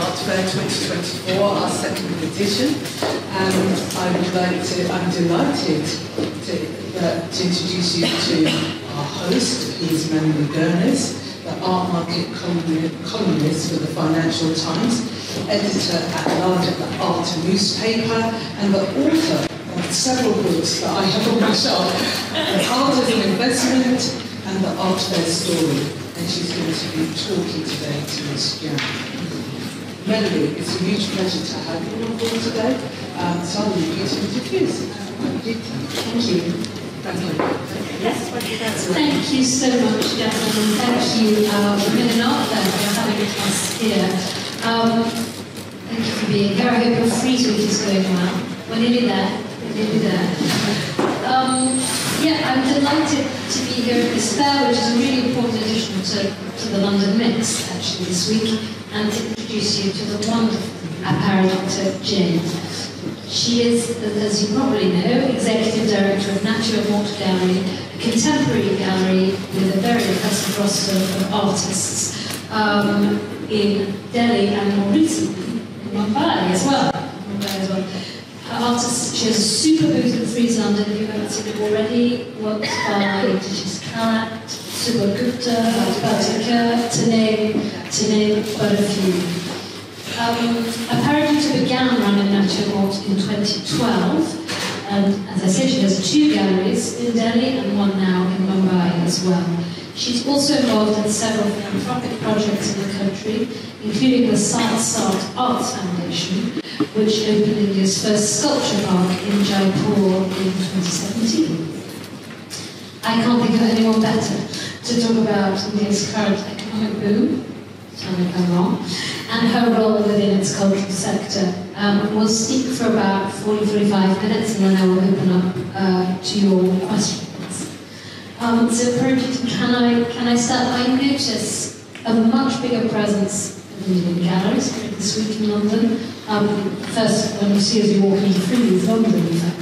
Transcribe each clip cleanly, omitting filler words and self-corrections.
Art Fair 2024, our second edition, and I'm delighted to introduce you to our host. He's Melanie Gerlis, the art market columnist for the Financial Times, editor-at-large at the Art newspaper, and the author of several books that I have on my shelf, Art as an Investment and the Art Fair Story. And she's going to be talking today to us, Jan. Melanie, it's a huge pleasure to have you on board today. So I'll leave you to introduce. Thank you. Thank you. Thank you so much, gentlemen. Thank you, women in art there, for having us here. Thank you for being here. I hope your freeze week is going well. We're nearly there. Yeah, I'm delighted to be here at this fair, which is a really important addition to the London Mix, actually, this week, and to introduce you to the wonderful Aparajita Jain. She is, as you probably know, Executive Director of Nature Morte Gallery, a contemporary gallery with a very impressive roster of artists in Delhi and more recently in Mumbai as well. Her artists, she has a super booth at Frieze London, if you haven't seen it already, works by Tishi's Kalat, Subha Gupta, Bhatika, to name but a few. Aparajita began running Nature Morte in 2012, and as I said, she has 2 galleries in Delhi and 1 now in Mumbai as well. She's also involved in several philanthropic projects in the country, including the Science Arts Foundation, which opened India's first sculpture park in Jaipur in 2017. I can't think of anyone better to talk about India's current economic boom, tell me if I'm wrong, and her role within its cultural sector. We'll speak for about 40-45 minutes, and then I will open up to your questions. So, Aparajita, can I start? I notice a much bigger presence in Indian galleries this week in London. First, when you see as you walk into Frieze London, in fact.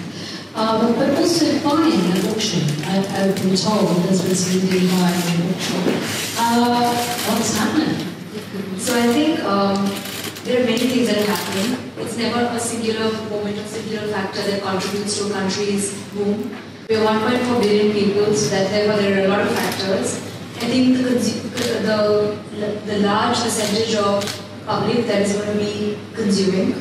But also buying at auction. I've been told there's been some Indian buying at auction. What's happening? So I think there are many things that are happening. It's never a singular moment or singular factor that contributes to a country's boom. We are 1.4 billion people, so that therefore there are a lot of factors. I think the large percentage of public that is going to be consuming.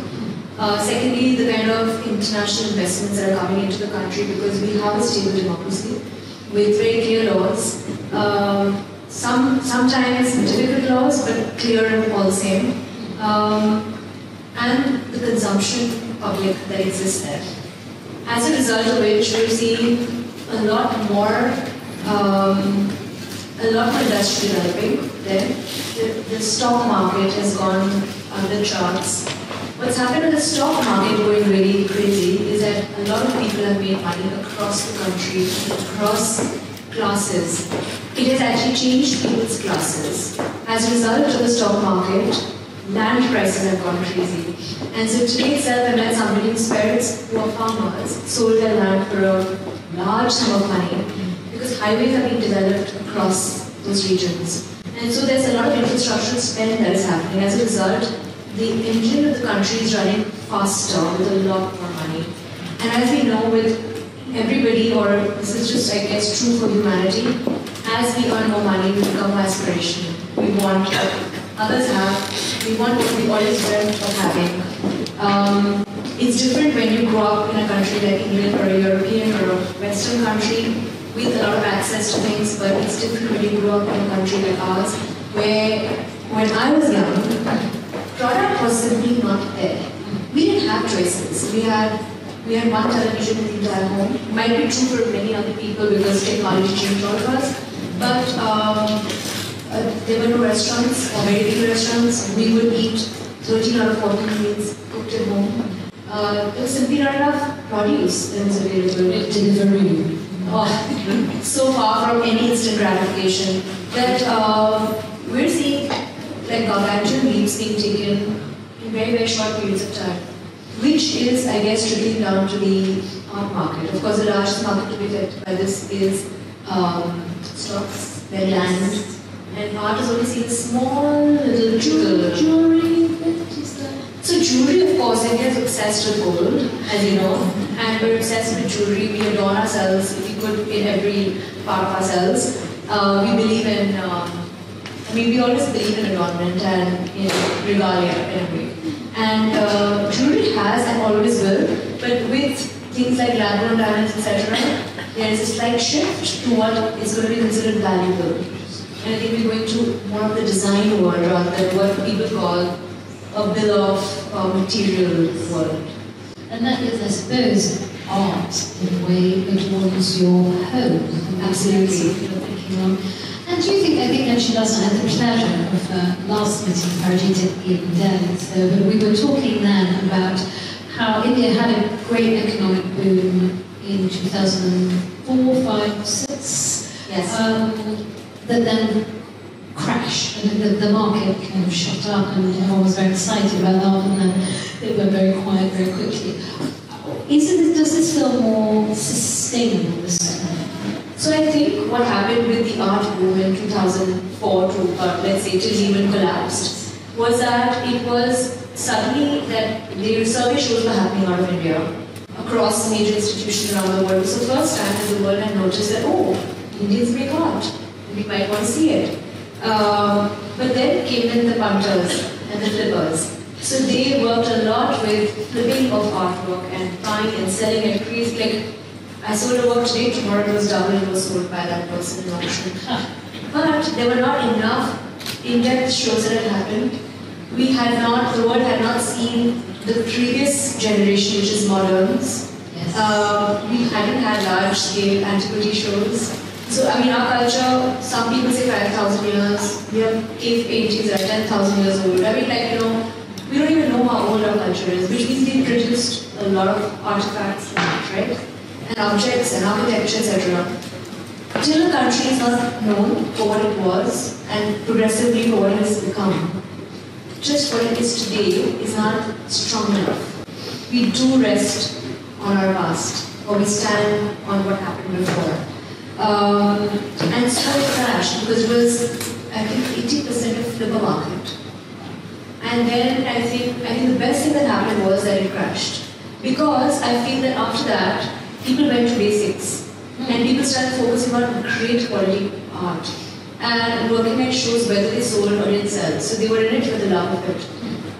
Secondly, the kind of international investments that are coming into the country, because we have a stable democracy with very clear laws. Sometimes difficult laws, but clear all the same. And the consumption public that exists there. As a result of which, we're seeing a lot more industry developing there. The stock market has gone on the charts. What's happened in the stock market going really crazy is that a lot of people have made money across the country, across classes. It has actually changed people's classes. As a result of the stock market, land prices have gone crazy. And so today itself, I met somebody whose parents, who are farmers, sold their land for a large sum of money because highways are being developed across those regions. And so there's a lot of infrastructural spend that is happening. As a result, the engine of the country is running faster with a lot more money. And as we know, with everybody, or this is just, I guess, true for humanity, as we earn more money, we become more aspirational. We want what others have, we want what we always dreamt of having. It's different when you grow up in a country like England or a European or a Western country with a lot of access to things, but it's different when you grow up in a country like ours, where when I was young, product was simply not there. We didn't have choices. We had one television in the entire home. It might be true for many other people because technology changed all of us, but there were no restaurants or very few restaurants. We would eat 13 out of 14 meals cooked at home. There was simply not enough produce that was available. Delivery. So far from any instant gratification that we're seeing like gargantuan leaps being taken in very, very short periods of time, which is, I guess, trickling down to the art market. Of course, the largest market to be affected by this is stocks, then land, and art has only seen a small little trickle. Jewelry, jewelry, of course, India is obsessed with gold, as you know, and we're obsessed with jewelry. We adorn ourselves, if we could, in every part of ourselves. We believe in, we always believe in adornment and, regalia in a way. And jewelry has and always will, but with things like lab-grown diamonds, etc., there is a slight shift to what is going to be considered valuable. And I think we're going to more of the design world rather than what people call a bill of material world. And that is, I suppose, art in a way adorns your home. Absolutely. And do you think, I think she does, I had the pleasure of last meeting Aparajita in Delhi, so we were talking then about how India had a great economic boom in 2004, 5, 6. Yes. That then crashed, and the market kind of shot up, and everyone was very excited about that, and then it went very quiet very quickly. Does this feel more sustainable this time? So I think what happened with the art boom in 2004 to, let's say, till even collapsed, was that it was suddenly that the survey shows were happening out of India, across major institutions around the world. It was the first time that the world had noticed that, oh, Indians make art, we might want to see it. But then came in the punters and the flippers. So they worked a lot with flipping of artwork and buying and selling at crazy, like, I sold a work today, tomorrow it was double, it was sold by that person in auction. But there were not enough in-depth shows that had happened. The world had not seen the previous generation, which is moderns. Yes. We hadn't had large-scale antiquity shows. So, our culture, some people say 5,000 years, we have cave paintings that are 10,000 years old. We don't even know how old our culture is, which means we produced a lot of artifacts, right? And objects and architecture, etc. Till a country is not known for what it was and progressively for what it has become, just what it is today is not strong enough. We do rest on our past, or we stand on what happened before. And so it crashed because it was, I think, 80% of flipper market. And then I think the best thing that happened was that it crashed. Because I feel that after that, people went to basics. And people started focusing on great quality art. And working at shows whether they sold or didn't sell. So they were in it for the love of it.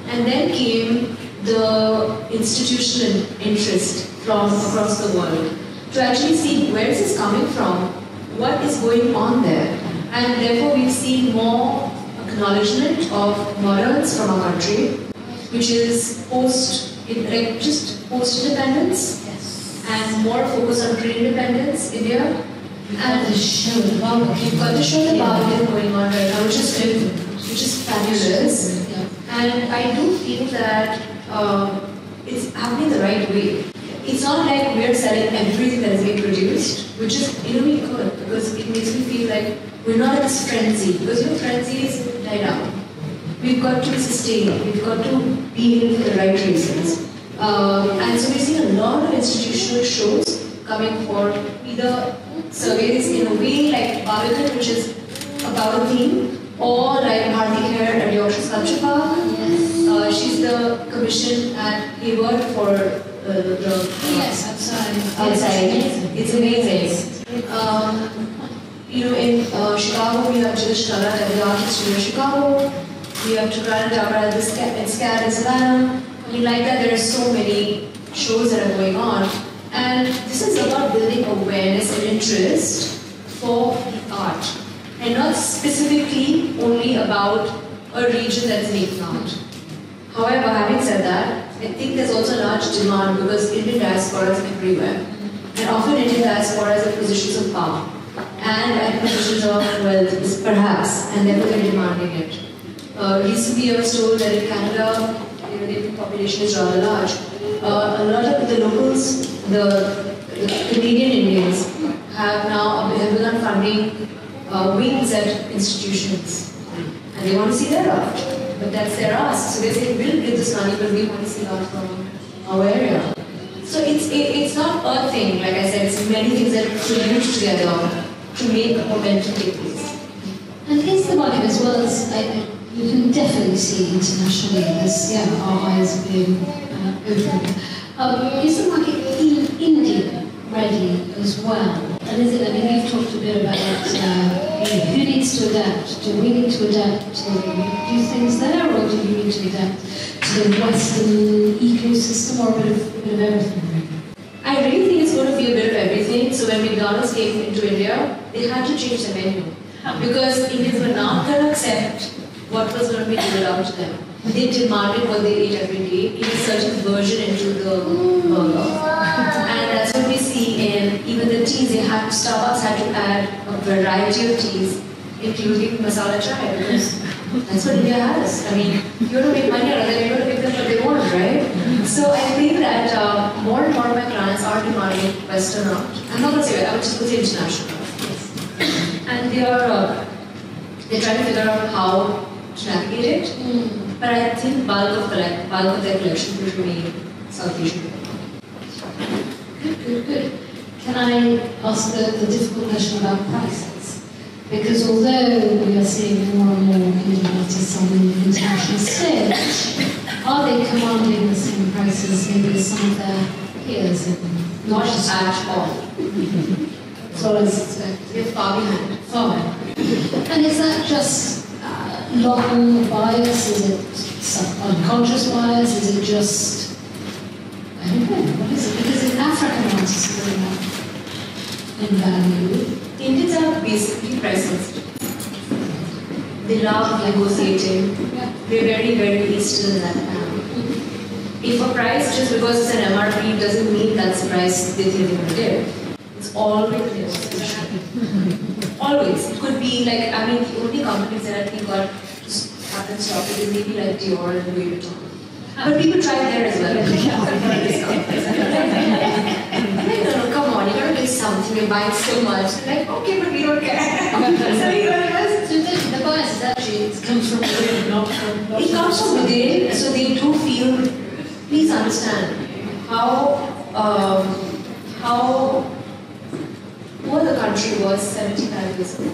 And then came the institutional interest from across the world to actually see where is this coming from, what is going on there. And therefore we've seen more acknowledgement of moderns from our country, which is just post-independence. Yes. And more focus on pre-independence, India. And the show, the barbecue. You've got the show, the barbecue going on right now, which is fabulous. Yeah. And I do feel that it's happening the right way. It's not like we're selling everything that is being produced, which is, we could, because it makes me feel like we're not in this frenzy, because frenzies die down. We've got to be sustained, we've got to be in it for the right reasons. And so we're seeing a lot of institutional shows coming for either surveys in a way like Barbican, which is about a theme, or like Bharti Kher at the Yorkshire Sculpture Park. Yes. She's the commission at Hayward for yes, outside. It's amazing. In Chicago, we have Jill Shkalat at the Art Institute of Chicago. We have Tukrana Dabra at the SCAD in Savannah. Like that, there are so many shows that are going on. And this is about building awareness and interest for the art. And not specifically only about a region that is making art. However, having said that, I think there's also large demand because Indian diaspora is everywhere. And often Indian diaspora is in positions of power. And at positions of wealth, perhaps, and therefore they're demanding it. Recently I was told that in Canada, the Indian population is rather large. A lot of the locals, the Canadian Indians, have begun funding wings at institutions. And they want to see their art. But that's their ask. So they say, we'll give this money because we want to see art from our area. So it's not a thing, like I said, it's many things that contribute together to make momentum take place. And is the market, as well as you can definitely see internationally this, our eyes being opened. Is the market in India ready as well? And is it, I mean, you've talked a bit about who needs to adapt? Do we need to adapt to do things there, or do you need to adapt to the Western ecosystem, or a bit of everything? I really think it's going to be a bit of everything. So when McDonald's came into India, they had to change the menu because Indians were not going to accept what was going to be given out to them. They demanded what they ate every day in a certain version into the burger. And that's what we see in even the teas. Starbucks had to add a variety of teas, including masala chai, because that's what India has. I mean, you want to make money out of them, you're going to give them what they want, right? So I think that more and more of my clients are demanding Western art. I'm not going to say that, I would just say international art. Yes. And they're trying to figure out how to navigate it. But I think bulk of their collection will remain South Asian. Good. Can I ask the difficult question about prices? Because although we are seeing more and more Indian artists on the international stage, are they commanding the same prices maybe as some of their peers? Not at all. So as expected. We're far behind. Far behind. And is that just long bias? Is it unconscious bias? Is it just, I don't know, what is it? Because in African artists are very much in value. Indians are basically price sensitive. They love negotiating. Yeah. They're very, very Eastern in that manner. If a price, just because it's an MRP, doesn't mean that's the price they think they're going to give. It's always negotiation. Always. It could be like, I mean, the only companies that I think are just happen stop it is maybe like Dior and Louis Vuitton. But people try there as well. No, come on, you gotta do something, you're buying so much. Like, okay, but we don't care. So you gotta So the bias is actually, it comes from within, not from... It comes from within, so they do feel, please understand how poor the country was 75 years ago.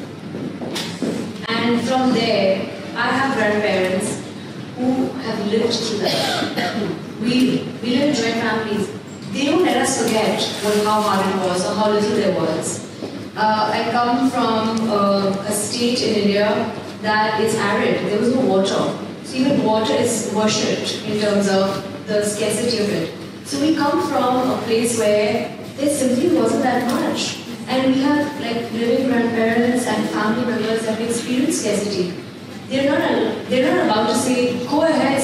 And from there, I have grandparents who have lived through that. We live in joint families. They don't let us forget how hard it was or how little there was. I come from a state in India that is arid. There was no water. So even water is worshipped in terms of the scarcity of it. So we come from a place where there simply wasn't that much. And we have like living grandparents and family members that have experienced scarcity. They're not about to say, go ahead,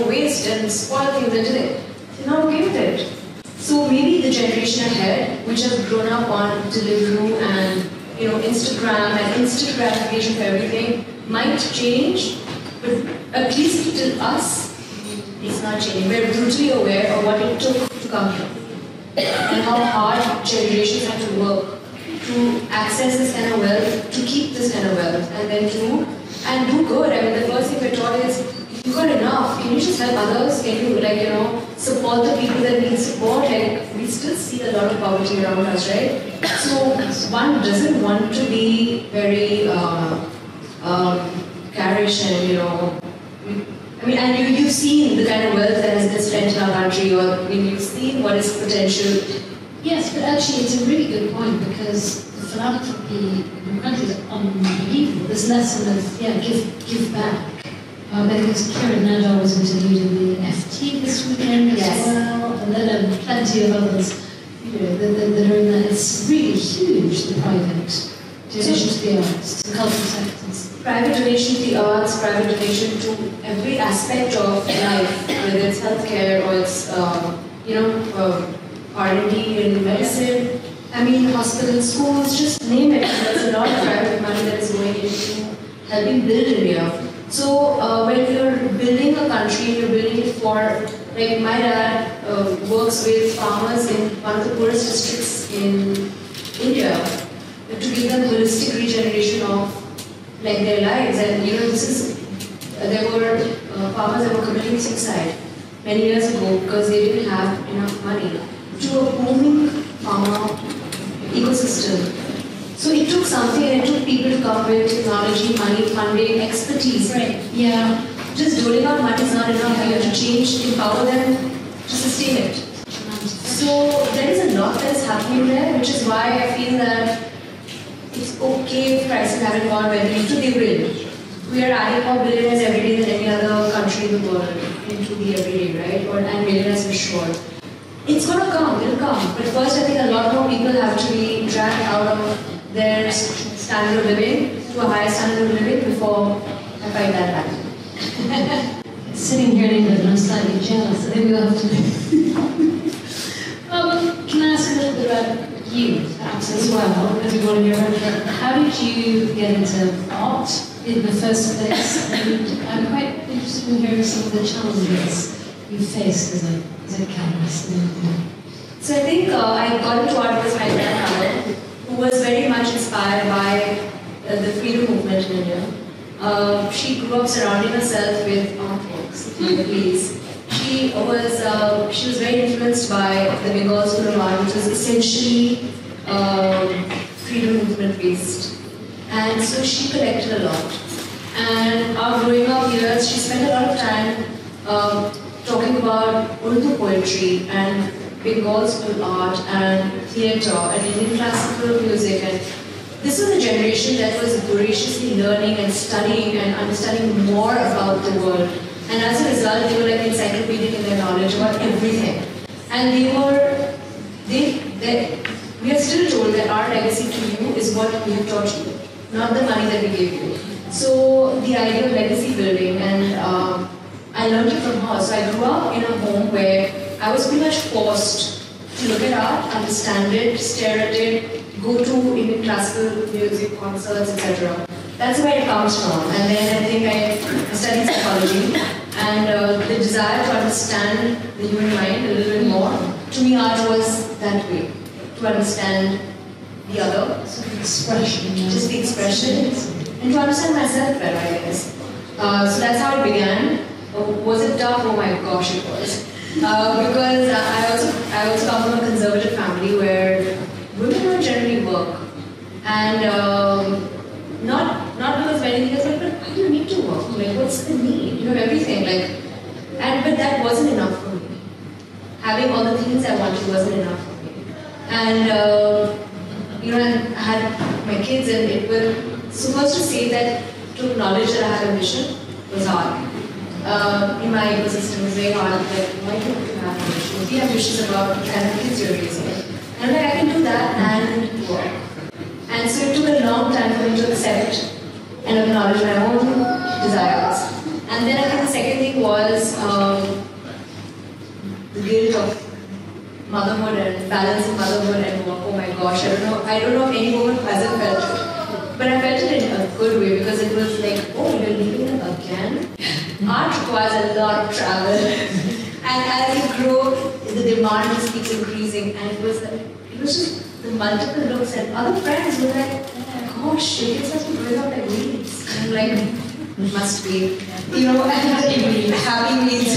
waste and spoil things into it. They're not okay with it. So maybe the generation ahead, which have grown up on Deliveroo and Instagram and instant gratification for everything, might change, but at least till us, it's not changing. We're brutally aware of what it took to come here and how hard generations had to work to access this kind of wealth, to keep this kind of wealth, and then do good. I mean, the first thing we're taught is, you've got enough. Can you just help others? Can you, support the people that need support? Like, we still see a lot of poverty around us, right? So one doesn't want to be very garish and, and you've seen the kind of wealth that has been spent in our country, or you've seen what is potential. Yes, but actually it's a really good point, because the philanthropy in the country is unbelievable. There's less of give back. Because Kieran Nadar was interviewed in the FT this weekend as well, and then plenty of others that are in that. It's really huge, the private donation to the arts, to the cultural sectors. Private donation to the arts, private donation to every aspect of life, whether it's healthcare or it's R&D in medicine, hospitals, schools, just name it. There's a lot of private money that is going into helping build India. So when you're building a country, you're building it for, like my dad works with farmers in one of the poorest districts in India to give them holistic regeneration of their lives. And there were farmers that were committing suicide many years ago because they didn't have enough money. To a booming farmer ecosystem, So it took something, and it took people to come with technology, money, funding, expertise. Right. Yeah. Just doling out money is not enough. You have to change, empower them to sustain it. So there is a lot that is happening there, which is why I feel that it's okay if prices haven't gone where they need to, they will. We are adding more billionaires every day than any other country in the world into the everyday, right? And millionaires for sure. It's gonna come, it'll come. But first I think a lot more people have to be dragged out of their standard of living to a higher standard of living before I find that happen. Sitting here in England, I'm slightly jealous. I think we'll have to. Can I ask a little bit about you, perhaps as well, as we want to hear about how did you get into art in the first place? And I'm quite interested in hearing some of the challenges you faced as a columnist. So I think I got into art because my grandmother, who was very much inspired by the freedom movement in India. She grew up surrounding herself with artworks, please. She was very influenced by the Bengal School of Art, which was essentially freedom movement based. And so she collected a lot. And our growing up years, she spent a lot of time talking about Urdu poetry and Bengal School art and theatre and Indian classical music. And this was a generation that was voraciously learning and studying and understanding more about the world. And as a result, they were like encyclopedic in their knowledge about everything. And we are still told that our legacy to you is what we have taught you, not the money that we gave you. So the idea of legacy building, and I learned it from her. So I grew up in a home where I was pretty much forced to look at art, understand it, stare at it, go to Indian classical music concerts, etc. That's where it comes from. And then I think I studied psychology, and the desire to understand the human mind a little bit more. To me, art was that way, to understand the other. Sort of expression. Just the expression, and to understand myself better, I guess. So that's how it began. Was it tough? Oh my gosh, it was. Because I also come from a conservative family where women don't generally work, and not because many things, but why do you need to work? Like, what's the need? You have everything, but that wasn't enough for me. Having all the things I wanted wasn't enough for me, and I had my kids, and it was supposed to say that to acknowledge that I had ambition was hard. In my ecosystem, it was very hard. Like, why do you have ambition? Be ambitious about the kind of kids you're raising. And I can do that and work. And so it took a long time for me to accept and acknowledge my own desires. And then I think the second thing was the guilt of motherhood and balancing motherhood and work. Oh my gosh, I don't know if any woman who hasn't felt it. But I felt it in a good way, because it was like, oh, you're leaving it again? Art requires a lot of travel. And as you grow, the demand just keeps increasing. And it was just the multiple looks, and other friends were like, oh gosh, your kids must be growing up like weeds. And I'm like, must be, happy weeds.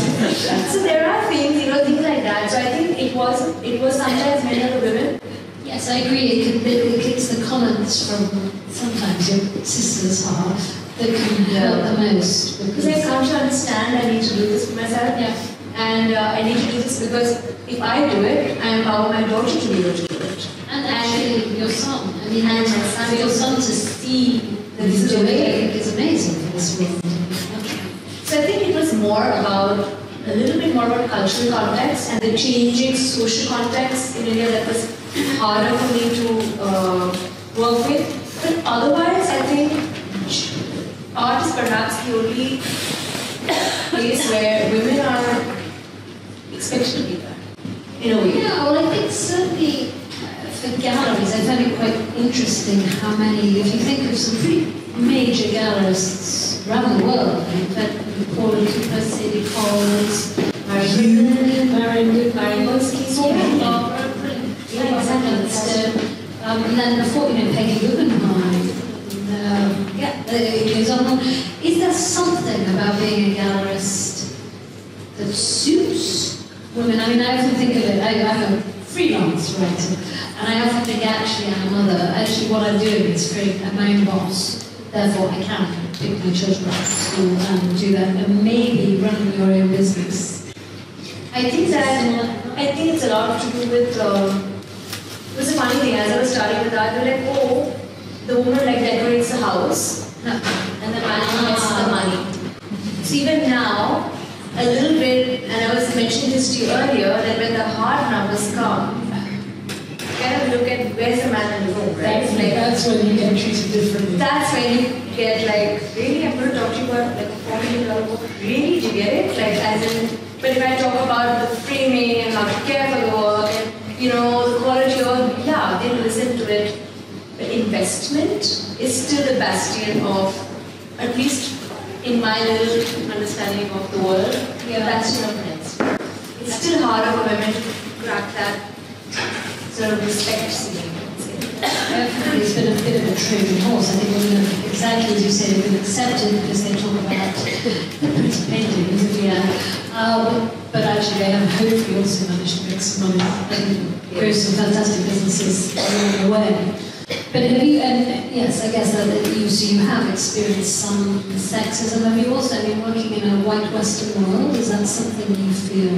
So there are things, things like that. So I think it was sometimes many other women. Yes, I agree. It's the comments from sometimes your sister's half that can help the most. Because I come to understand I need to do this for myself. Yeah. And I need to do this because if I do it, I empower my daughter to be able to do it. And actually, your son. I mean, and my son, for your son to see that this is doing is amazing for this world. So I think it was more about a little bit more about cultural context and the changing social context in India that was harder for me to work with. But otherwise, I think art is perhaps the only place where women are expected to be there, in a way. Yeah, well, I think certainly for galleries, I find it quite interesting how many, if you think of some pretty major gallerists around the world, in fact, Paul and Cooper, Sadie Collins, Marion Goodman, so many. Yeah, exactly. And then before, Peggy Guggenheim. It goes on. Is there something about being a gallerist that suits women? I mean, I often think of it. I'm a freelance writer. And I often think, actually, I'm a mother. Actually, what I'm doing is creating my own boss. Therefore, I can pick my children up from school and do that, and maybe running your own business. I think it's a lot to do with. It was a funny thing. As I was starting with that, they were like, "Oh, the woman like decorates the house, and the man gets the money." So even now, a little bit, and I was mentioning this to you earlier, that when the hard numbers come, kind of look at where's the man in the room, right? That's when you get treated differently. That's when you get like, really, I'm going to talk to you about like $4 million book. Really, do you get it? Like, as in, but if I talk about the framing and how to care for the work and, you know, the quality of, yeah, they listen to it. But investment is still the bastion of, at least in my little understanding of the world, the bastion of men. It's still harder for women to crack that sort of respect scene. It's been a bit of a Trojan horse. I think women have, exactly as you said, have been accepted because they talk about the pretty paintings, but actually they have hopefully also managed to make some money and grow some fantastic businesses along the way. But have you, and yes, I guess that you have experienced some sexism. Have you also been working in a white Western world? Is that something you feel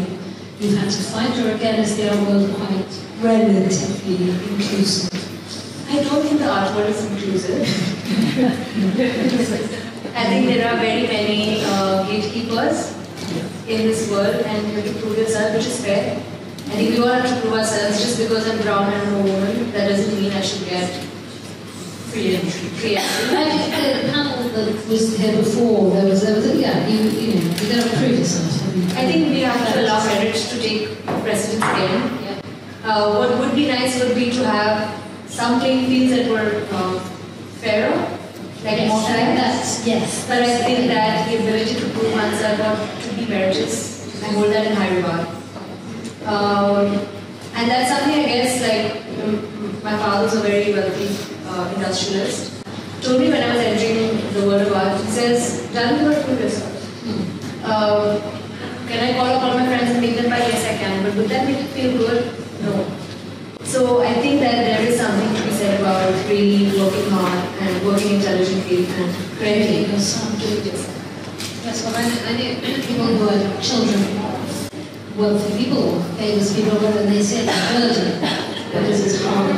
you've had to fight, or again is the art world quite relatively inclusive? I don't think the art world is inclusive. I think there are very many gatekeepers in this world, and you have to prove yourself, which is fair. I think we all have to prove ourselves. Just because I'm brown and I'm a woman, that doesn't mean I should get free entry. I think the panel that was here before, there was yeah, you know, you're going to prove yourself. I think we have to allow merit to take precedence again. Yeah. What would be nice would be to have some playing fields that were fairer, like more time. Yes. But I think that the ability to prove oneself or to be meritorious, I hold that in high regard. And that's something I guess, like, my father was a very wealthy industrialist. Told me when I was entering the world of art, he says, "Darling, you got to prove yourself. Can I call up all my friends and make them buy? Yes, I can. But would that make you feel good? No." So I think that there is something to be said about really working hard and working intelligently and creating yourself, doing it yourself. Yes, well, I know people who are children of wealthy people, famous people, whether they say it's a burden, because it's hard.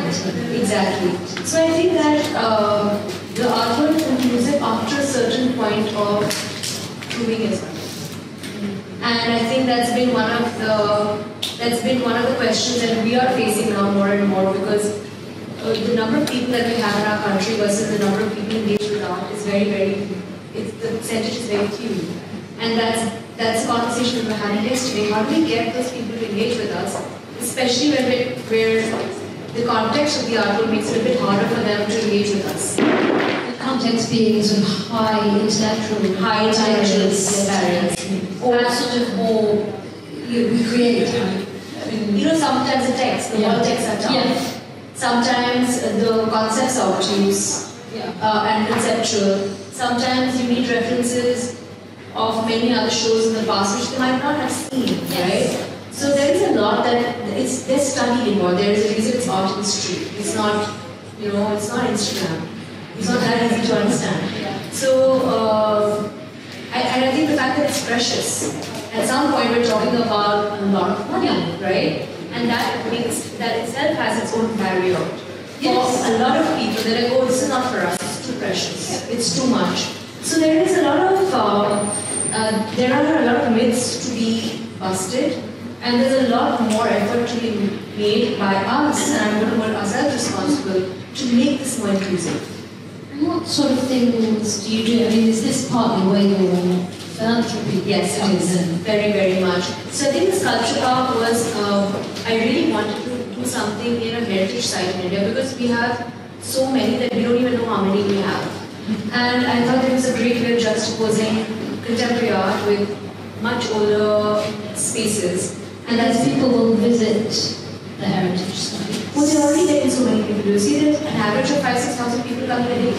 Exactly. So I think that the art world is inclusive after a certain point of proving yourself. And I think that's been one of the questions that we are facing now more and more, because the number of people that we have in our country versus the number of people engaged with art is the percentage is very few. And that's a conversation we were having yesterday. How do we get those people to engage with us, especially where the context of the art world makes it a bit harder for them to engage with us. The context being sort of high intellectual barriers, or sort of more we create. You know, sometimes the text, the wall texts are tough. Yeah. Sometimes the concepts are obtuse and conceptual. Sometimes you need references of many other shows in the past which they might not have seen, right? So there is a lot that they're studied involved. There is a reason it's art history. It's not, it's not Instagram. It's not that easy to understand. So, I think the fact that it's precious. At some point we're talking about a lot of money, right? And that itself has its own barrier. Yes. For a lot of people, they're like, oh, this is not for us. It's too precious. It's too much. So there is a lot of there are a lot of myths to be busted. And there's a lot more effort to be made by us, and I'm going to hold ourselves responsible to make this more inclusive. And what sort of things do you do? I mean, is this partly where your philanthropy? Yes, it is. Very, very much. So I think the sculpture park was, I really wanted to do something in a heritage site in India, because we have so many that we don't even know how many we have. And I thought it was a great way of juxtaposing contemporary art with much older spaces. And as people will visit the heritage sites. Well, they're already getting so many people. You see that an average of 5,000-6,000 people coming a day.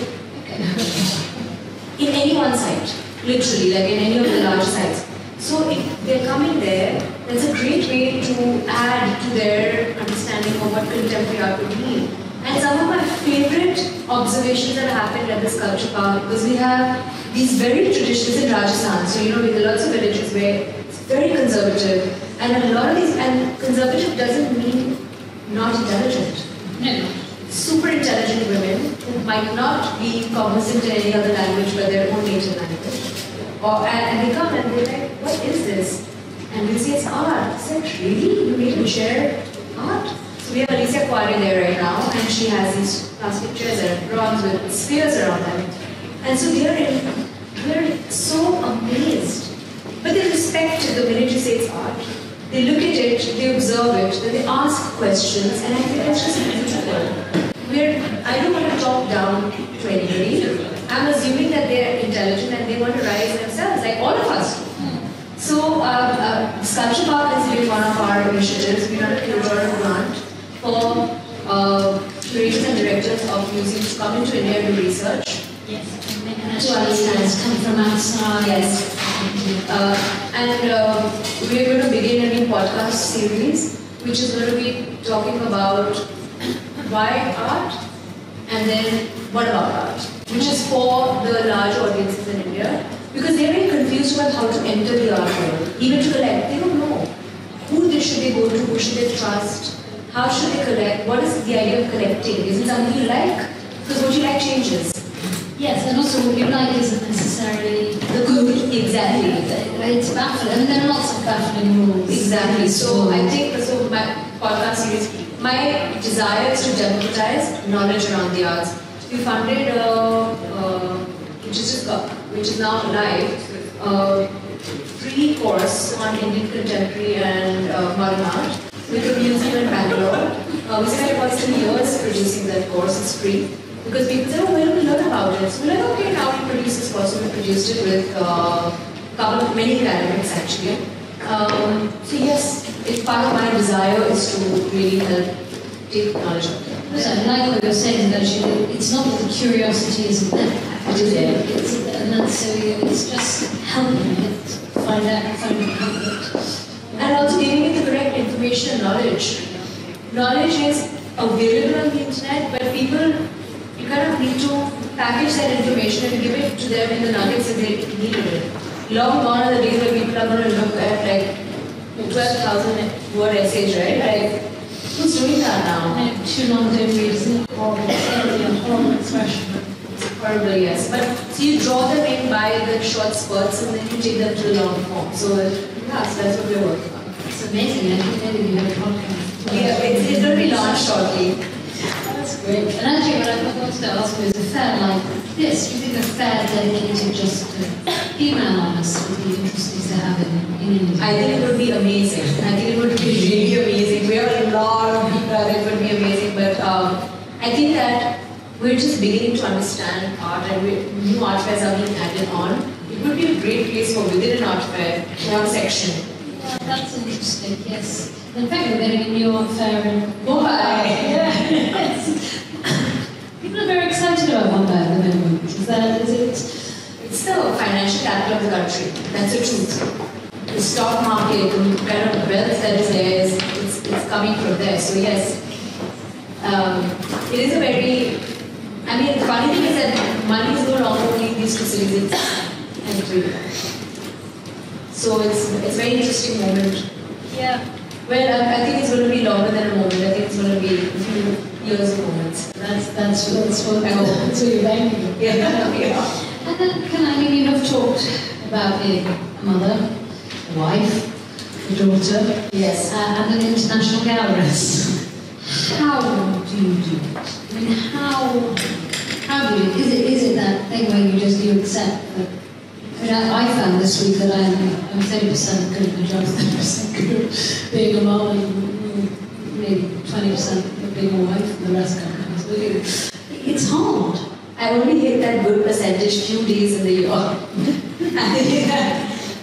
In any one site, literally, like in any of the large sites. So if they're coming there, that's a great way to add to their understanding understanding of what contemporary art would mean. And some of my favorite observations that happened at the sculpture park, because we have these very traditions in Rajasthan. So, you know, there are lots of villages where it's very conservative. And a lot of these, and conservative doesn't mean not intelligent. No. Super intelligent women who might not be cognizant in any other language but their own native language. And they come and they're like, what is this? And we say it's art. It's like, really? You made a chair art? So we have Alicia Kware there right now, and she has these plastic chairs that are bronze with spheres around them. And so they're so amazed. But they respect it the minute you say it's art. They look at it, they observe it, then they ask questions, and I think that's just beautiful. I don't want to talk down to anybody. I'm assuming that they're intelligent and they want to rise themselves, like all of us. So, Sculpture Park has been one of our initiatives. We run a curatorial grant for curators and directors of museums to come into India and do research. Yes, to understand, come from outside. Yes. And we're going to begin a new podcast series, which is going to be talking about why art, and then what about art, which is for the large audiences in India, because they're very confused about how to enter the art world, even to collect. They don't know should they go to, who should they trust, how should they collect, what is the idea of collecting? Is it something you like? Because what you like changes. Yes, and also what you like isn't necessarily the good. Exactly. It's baffling. I mean, there are lots of baffling rules. Exactly. So I think, so my podcast series, my desire is to democratize knowledge around the arts. We funded, which is now live, free course on Indian contemporary and modern art with a museum in Bangalore. We spent about 2 years producing that course. It's free. Because people say, oh, where do we learn about it? So we're like, okay, now we produce this course. We produced it with many academics actually. So yes, it's part of my desire is to really help take knowledge out there. I like what you're saying, that it's not that the curiosity isn't there. It is there. It's just helping it find out. And also giving it the correct information and knowledge. Knowledge is available on the internet, but people, you kind of need to package that information and give it to them in the nuggets that they need it. Long gone are the days where people are going to look at like 12,000 word essays, right? Like, who's doing that now? Too long to read, isn't it? Horrible expression. Horrible, yes. But so you draw them in by the short spurts and then you take them to the long form. So yes, that's what we're working on. It's amazing. I think maybe we have a podcast. Yeah, it's going to be launched shortly. That's great. And actually, what I wanted to ask you is a fair like this. Do you think a fair dedicated just to female artists would be interesting to have in India? I think it would be amazing. I think it would be really amazing. We have a lot of people that it would be amazing, but I think that we're just beginning to understand art and new art fairs are being added on. It would be a great place for within an art fair to have a section. Yeah, that's interesting, yes. In fact, we're getting a new art fair in Mumbai. Yes. People are very excited about Mumbai at the moment. It's the financial capital of the country. That's the truth. The stock market, the kind of wealth that is there, it's coming from there. So yes, it is a very, I mean, the funny thing is that money is no longer only in these two cities, and three. So it's a very interesting moment. Yeah. Well, I think it's going to be longer than a moment. I think it's going to be a few years of moments. That's what you're banking on. Yeah. And then, I mean, you have talked about being a mother, a wife, a daughter, yes, and an international gallerist. How do you do it? I mean, how do you? Is it that thing where you accept that? I mean, I found this week that I'm 30% good at my job, 30% good at being a mom, and maybe 20% at being a wife, and the rest comes. It's hard. I only hit that good percentage few days in the year.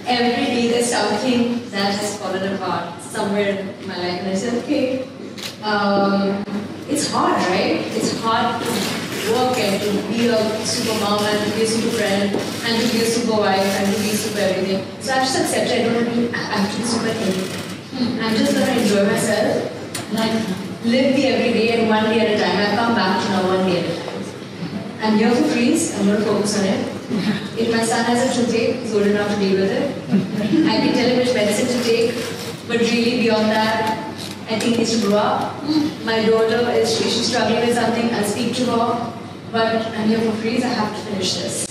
Every day there's something that has fallen apart somewhere in my life, and I said, okay, it's hard, right? It's hard to work and to be a super mom and to be a super friend and to be a super wife and to be super everything. So I just accepted I don't have to be super anything. I'm just going to enjoy myself. Like that. live the everyday and one day at a time. I've come back to now one day at a time. I'm here for freeze, I'm going to focus on it. If my son has a toothache, he's old enough to deal with it. I can tell him which medicine to take, but really beyond that, I think he needs to grow up. My daughter she's struggling with something, I'll speak to her, but I'm here for freeze, I have to finish this.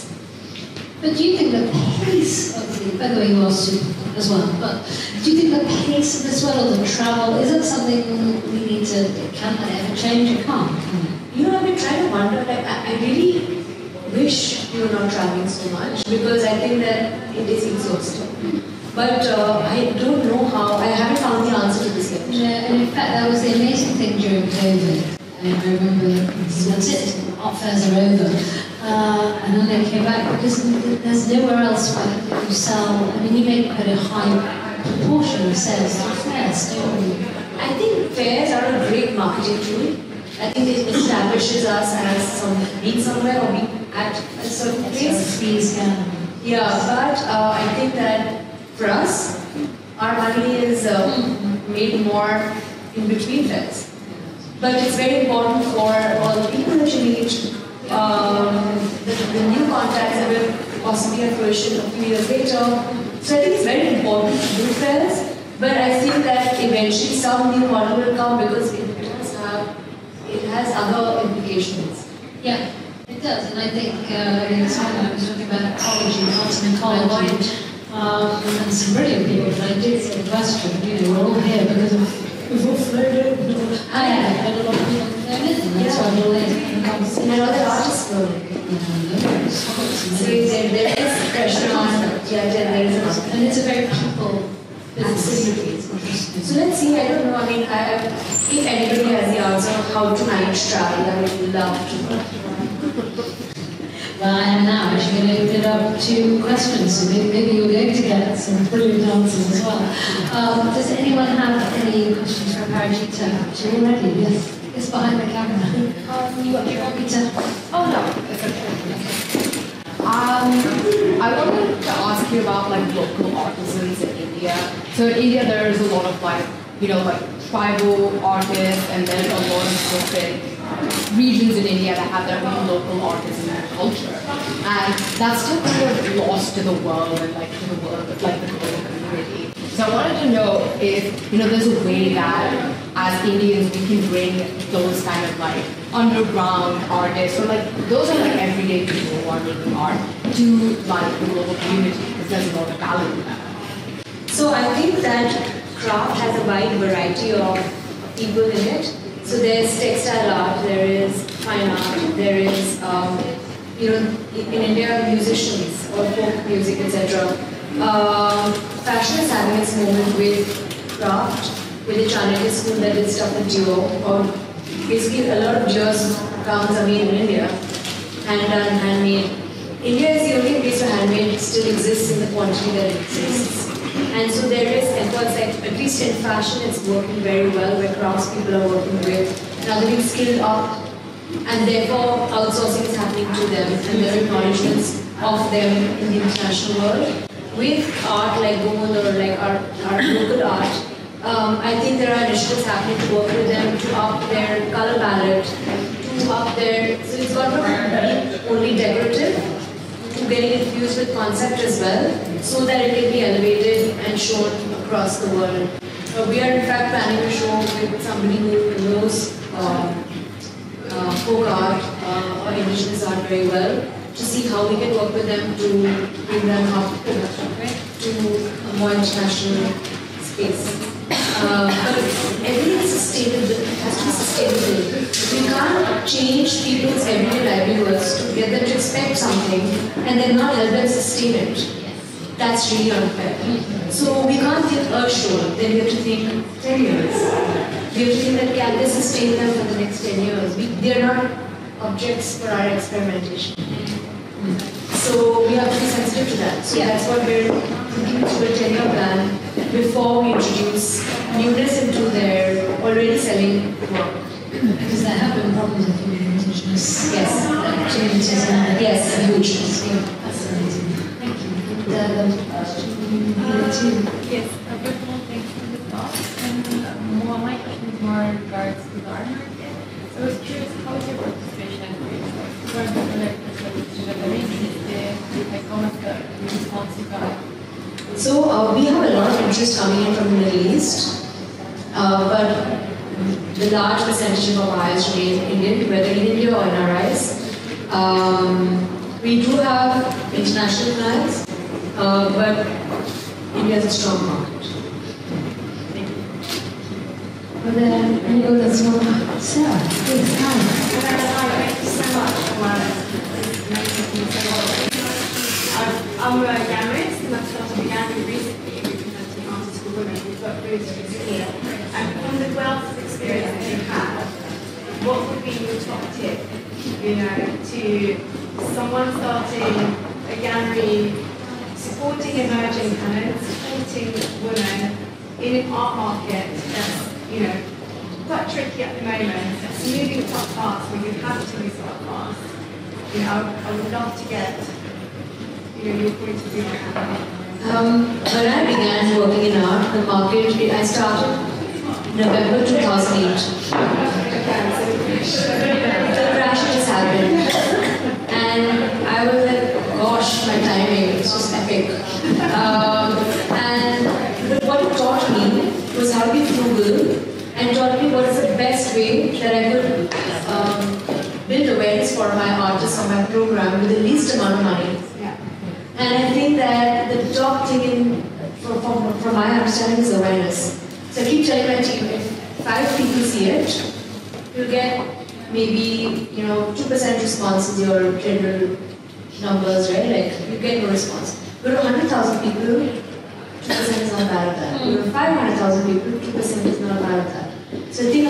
But do you think the pace of the, by the way, you are super as well, but do you think the pace of this world, or the travel, is it something we need to, can that ever change? It can't, can it? You know, I've been trying to wonder, like, I really wish we were not traveling so much, because I think that it is exhausting. But I don't know how, I haven't found the answer to this yet. Yeah, and in fact, that was the amazing thing during COVID. I remember, that's it, art fairs are over. And then they came back, because there's nowhere else where you sell, I mean, you make quite a high proportion of sales to fairs, don't you? I think fairs are a great marketing tool. I think it establishes us as being somewhere or being at a certain place. Yeah, but I think that for us, our money is made more in between fairs. But it's very important for all the people that you meet, the new contacts that will possibly have fruition a few years later. So I think it's very important to do fairs, but I think that eventually some new model will come because it has other implications. Yeah, it does, and I think in this one I was talking about ecology, arts and ecology, and some brilliant people, but I did say the question, we're all here because we've all flown in. I have, and a lot of people have flown in, and that's why we're all in the conversation. And other artists flown in. So there is pressure on, there is and it's a very people absolutely. So let's see, I don't know, I mean, if anybody has the answer how to manage travel, I would love to know. Well, I am now actually going to open it up to questions, so maybe you're going to get some brilliant answers as well. Does anyone have any questions for Aparajita? She's already, yes. It's behind the camera. You want me to? Oh no, it's okay. I wanted to ask you about like local artisans in India. So in India there is a lot of like tribal artists, and there's a lot of different regions in India that have their own local artists and culture. And that's still kind of lost to the world and like to the world of like the global community. So I wanted to know if there's a way that as Indians we can bring those kind of like underground artists or like those are like everyday people who are making art to like the global community, because there's a lot of talent in that. So I think that craft has a wide variety of people in it. So there's textile art, there is fine art, there is in India musicians or folk music, etc. Fashion is having its moment with craft, with the Chanakya school that did stuff with duo, or basically a lot of Dio's gowns are made in India, hand-done, handmade. India is the only place where handmade still exists in the quantity that it exists. And so there is efforts, like at least in fashion it's working very well, where crafts people are working with, now they're being skilled up, and therefore outsourcing is happening to them, and there are acknowledgements of them in the international world. With art like Gomund or like our local art, I think there are initiatives happening to work with them to up their color palette, to up their, so it's got to be only decorative, to getting infused with concept as well, so that it can be elevated and shown across the world. We are in fact planning a show with somebody who knows folk art or indigenous art very well, to see how we can work with them to bring them up to a more international space. But everything is sustainable, it has to be sustainable. We can't change people's everyday livelihoods to get them to expect something and then not help them sustain it. That's really unfair. So we can't think a show, then we have to think 10 years. We have to think that can this sustain them for the next 10 years? They are not objects for our experimentation. So we have to be sensitive to that. So that's what we're thinking through a 10-year plan before we introduce newness into their already selling work. Because there have been problems with indigenous communities and yes, huge. That's amazing. Thank you. Yes, first of all, thanks for the talk. And my question is more in regards to the So we have a lot of interest coming in from the Middle East, but the large percentage of our buyers remain Indian, whether in India or NRIs. We do have international clients, but India is a strong market. Are there any others? Sarah, please, hi. Thank you so much for I'm a gallerist and I've started a gallery recently representing artists for women. We've got really here. And from the wealth of experience that you have, what would be your top tip, to someone starting a gallery, supporting emerging talent, supporting women in an art market that's, quite tricky at the moment. It's moving quite fast, where you have to move quite fast. I would love to get your point of view on that. When I began working in art, the market, I started November 2008. The crash has happened. And I was like, gosh, my timing, it's just epic. But what it taught me was how to be frugal, and taught me what is the best way that I could build awareness for my artists or my program with the least amount of money. And I think that the top thing from my understanding is awareness. So I keep telling my team, if 5 people see it, you'll get maybe 2% response in your general numbers, right? Like you get no response. But 100,000 people, 2% is not bad at that. 500,000 people, 2% is not bad at that. So think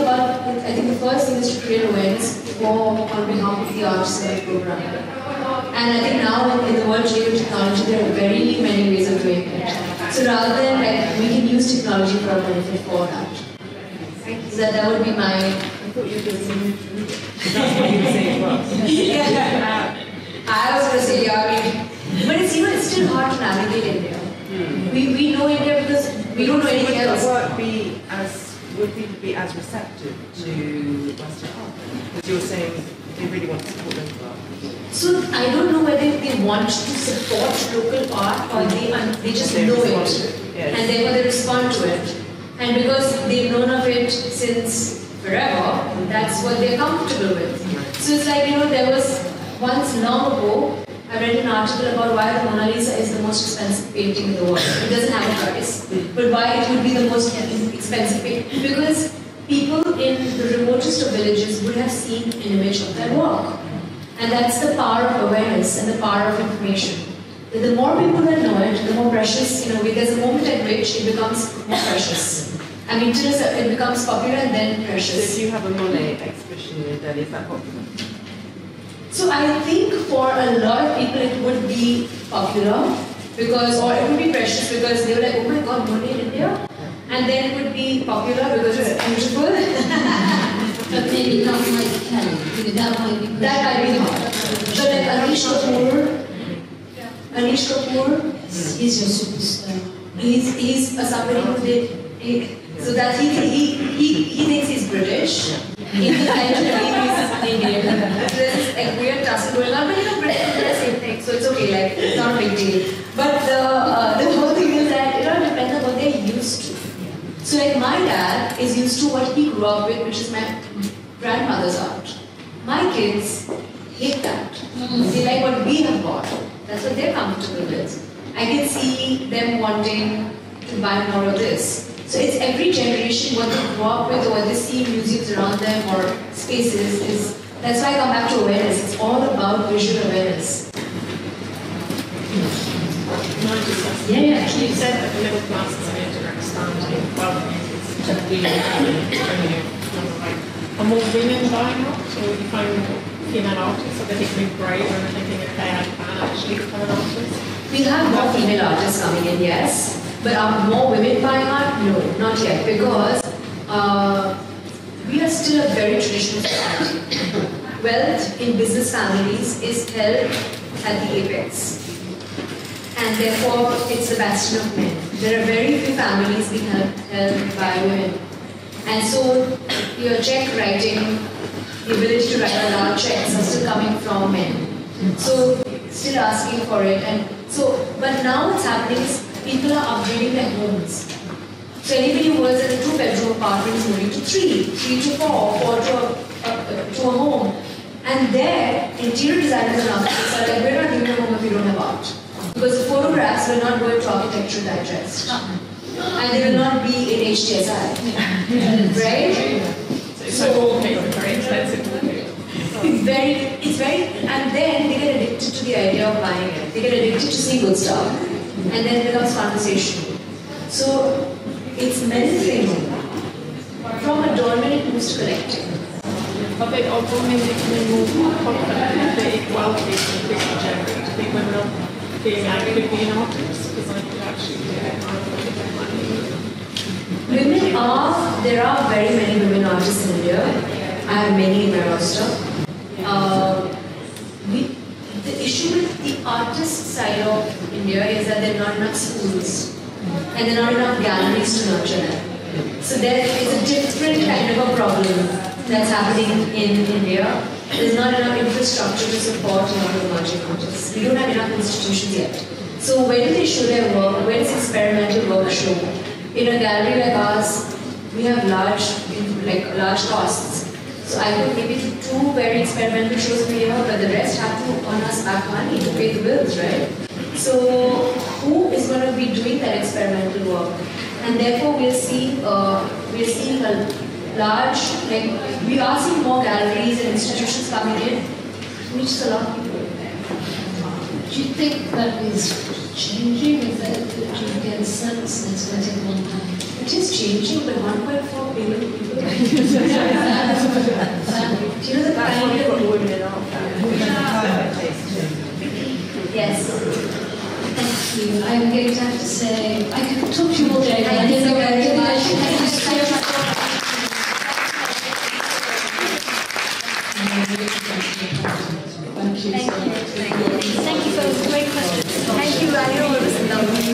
the first thing is to create awareness on behalf of the artists in the program. And I think now in the world today with technology, there are very many ways of doing it. So rather than we can use technology for our benefit for that. So that would be my... I thought you were going to say that's what you were saying to us. Yeah. I was going to say, but it's still hard to navigate India. We know India because we don't know anything else. Would people be as receptive to Western art? Because you were saying they really want to support local art. So I don't know whether they want to support local art or they just know it. Yes. And therefore they respond to it. And because they've known of it since forever, that's what they're comfortable with. So it's like, there was once long ago, I read an article about why the Mona Lisa is the most expensive painting in the world. It doesn't have a price, but why it would be the most expensive painting. Because people in the remotest of villages would have seen an image of their work. And that's the power of awareness and the power of information. The more people that know it, the more precious, there's a moment at which it becomes more precious. Till it becomes popular and then precious. So if you have a Monet exhibition in Delhi, is that popular? So I think for a lot of people it would be popular or it would be precious because they were like, oh my god, Monet in India? And then it would be popular because it's beautiful. But maybe not like Kelly. That might be hard. But like Anish Kapoor, he's your superstar. He's somebody who did. So that he thinks he's British. In the time he's Indian. There's this weird tussle going on, but British is the same thing, so it's okay, it's not a big deal. But the whole thing is that it all depends on what they're used to. So my dad is used to what he grew up with, which is my grandmother's art. My kids hate that. They like what we have got. That's what they're comfortable with. I can see them wanting to buy more of this. So it's every generation, what they grow up with or what they see in museums around them or spaces. That's why I come back to awareness. It's all about visual awareness. Yeah. You said that the middle class is an indirect standing. Well, it's generally are more women buying art, or you find more female artists, or they're thinking brave and they're thinking, okay, I can actually become an artist? We have more female artists coming in, yes. But are more women buying art? No, not yet, because we are still a very traditional society. Wealth in business families is held at the apex. And therefore, it's the bastion of men. There are very few families being held by women. And so, your check writing, the ability to write large checks are still coming from men. So, still asking for it. And so, but now what's happening is people are upgrading their homes. So anybody who was in a 2-bedroom apartment is moving to 3, 3 to 4, 4 to a home. And there, interior designers and architects are like, we're not giving a home if you don't have art. Because the photographs will not go into Architectural Digest. And they will not be in HTSI. Right? So it's very expensive. It's very, and then they get addicted to the idea of buying it. They get addicted to seeing good stuff. And then it becomes conversation. So it's melting from adornment it moves to collecting. But they also make it more confident, the equality and the gender. I think when we're not being active being artists, because I could actually do it. There are very many women artists in India. I have many in my roster. The issue with the artist side of India is that there are not enough schools and there are not enough galleries to nurture them. So there is a different kind of a problem that's happening in India. There's not enough infrastructure to support young emerging artists. We don't have enough institutions yet. So where do they show their work? Where does experimental work show? In a gallery like ours, we have large costs. So I could maybe do 2 very experimental shows per year, but the rest have to earn us back money to pay the bills, right? So who is going to be doing that experimental work? And therefore we are seeing a large, we are seeing more galleries and institutions coming in, which is a lot of people. Do you think that is changing? Do you get a sense that it's going to take a long time? It is changing, but 1.4 billion people. Do you know the kind of women in our Yes. Thank you. I'm going to have to say, I could talk to you all day. Thank you so very much. Thank you so much. Thank you. Thank you for a great question. Thank you, Ali.